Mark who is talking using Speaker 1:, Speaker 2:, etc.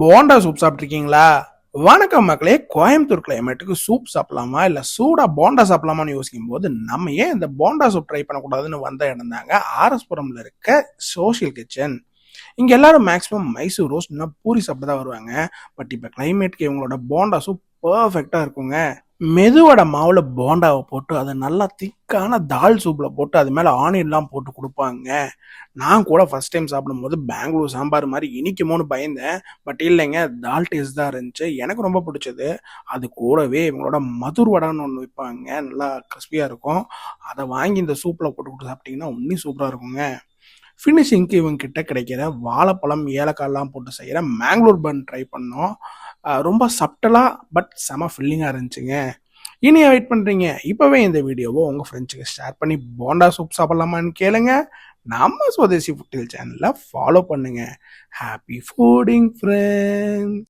Speaker 1: Bonda soup சாப்பிட்ருக்கீங்களா? வணக்கம் மக்களே. கோயம்புத்தூர் கிளைமேட்டுக்கு சூப் சாப்பிடலாமா இல்ல சூடா போண்டா சாப்பிடலாமான்னு யோசிக்கும் போது நம்ம ஏன் இந்த போண்டா சூப் ட்ரை பண்ணக்கூடாதுன்னு வந்த இடம் தாங்க ஆர்எஸ்புரம்ல இருக்க சோஷியல் கிச்சன். இங்க எல்லாரும் மேக்ஸிமம் மைசூர் ரோஸ்ட் பூரி சாப்பிட்டு தான் வருவாங்க. பட் இப்ப கிளைமேட்டுக்கு இவங்களோட போண்டா சூப் பர்ஃபெக்டா இருக்குங்க. மெதுவடை மாவுல போண்டாவை போட்டு அதை நல்லா திக்கான தால் சூப்ல போட்டு அது மேல ஆனியன்லாம் போட்டு கொடுப்பாங்க. நான் கூட ஃபர்ஸ்ட் டைம் சாப்பிடும்போது பெங்களூர் சாம்பார் மாதிரி இனிக்குமோன்னு பயந்தேன். பட் இல்லைங்க, தால் டேஸ்ட் தான் இருந்துச்சு. எனக்கு ரொம்ப பிடிச்சது. அது கூடவே இவங்களோட மதுர் வடைன்னு ஒன்று வைப்பாங்க, நல்லா கிறிஸ்பியாக இருக்கும். அதை வாங்கி இந்த சூப்பில் போட்டு கொடுத்து சாப்பிட்டீங்கன்னா இன்னும் சூப்பராக இருக்குங்க. ஃபினிஷிங்க்கு இவங்க கிட்ட கிடைக்கிற வாழைப்பழம் ஏலக்காய்லாம் போட்டு செய்கிற மேங்களூர் பன் ட்ரை பண்ணோம். ரொம்ப சப்டலாக பட் செம ஃபில்லிங்காக இருந்துச்சுங்க. இனி வெயிட் பண்ணுறீங்க? இப்போவே இந்த வீடியோவை உங்கள் ஃப்ரெண்ட்ஸுக்கு ஷேர் பண்ணி போண்டா சூப் சாப்பிட்லாமான்னு கேளுங்க. நம்ம சுவதேசி ஃபுட்டில் சேனலை ஃபாலோ பண்ணுங்க. Happy footing friends.